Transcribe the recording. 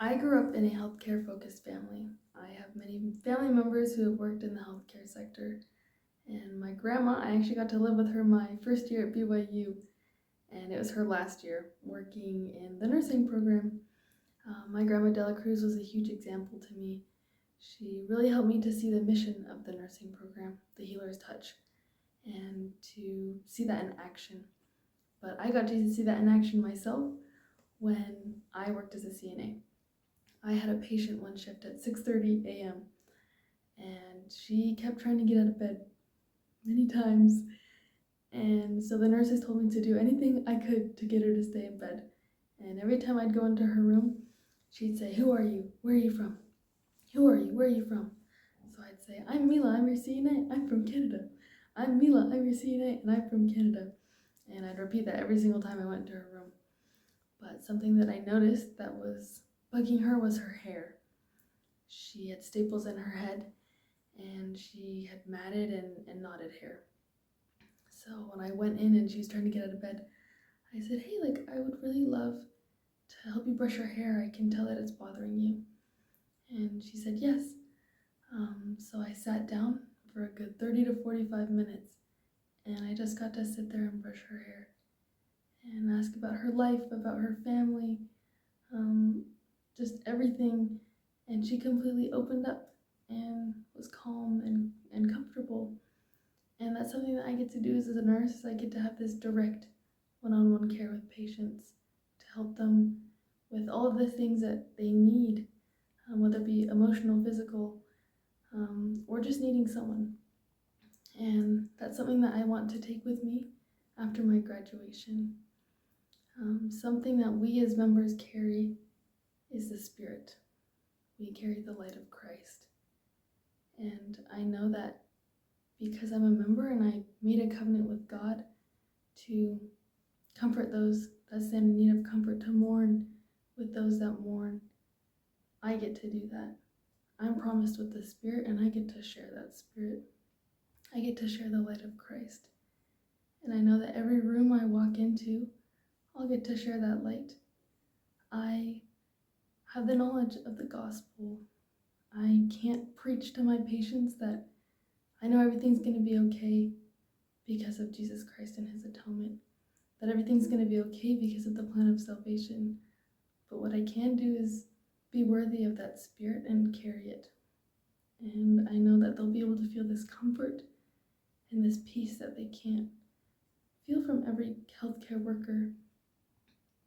I grew up in a healthcare focused family. I have many family members who have worked in the healthcare sector. And my grandma, I actually got to live with her my first year at BYU, and it was her last year working in the nursing program. My grandma Dela Cruz was a huge example to me. She really helped me to see the mission of the nursing program, the healer's touch, and to see that in action. But I got to see that in action myself when I worked as a CNA. I had a patient one shift at 6:30 a.m. and she kept trying to get out of bed many times. And so the nurses told me to do anything I could to get her to stay in bed. And every time I'd go into her room, she'd say, "Who are you? Where are you from? Who are you? Where are you from?" So I'd say, "I'm Mila, I'm your CNA, I'm from Canada. I'm Mila, I'm your CNA, and I'm from Canada." And I'd repeat that every single time I went into her room. But something that I noticed that was bugging her was her hair. She had staples in her head, and she had matted and knotted hair. So when I went in and she was trying to get out of bed, I said, "Hey, I would really love to help you brush your hair. I can tell that it's bothering you." And she said, "Yes." So I sat down for a good 30 to 45 minutes, and I just got to sit there and brush her hair and ask about her life, about her family, just everything. And she completely opened up and was calm and comfortable. And that's something that I get to do as a nurse. I get to have this direct one-on-one care with patients to help them with all of the things that they need, whether it be emotional, physical, or just needing someone. And that's something that I want to take with me after my graduation. Something that we as members carry is the Spirit. We carry the light of Christ. And I know that because I'm a member and I made a covenant with God to comfort those that stand in need of comfort, to mourn with those that mourn, I get to do that. I'm promised with the Spirit, and I get to share that Spirit. I get to share the light of Christ. And I know that every room I walk into, I'll get to share that light. I have the knowledge of the gospel. I can't preach to my patients that I know everything's going to be okay because of Jesus Christ and his atonement, that everything's going to be okay because of the plan of salvation. But what I can do is be worthy of that Spirit and carry it. And I know that they'll be able to feel this comfort and this peace that they can't feel from every healthcare worker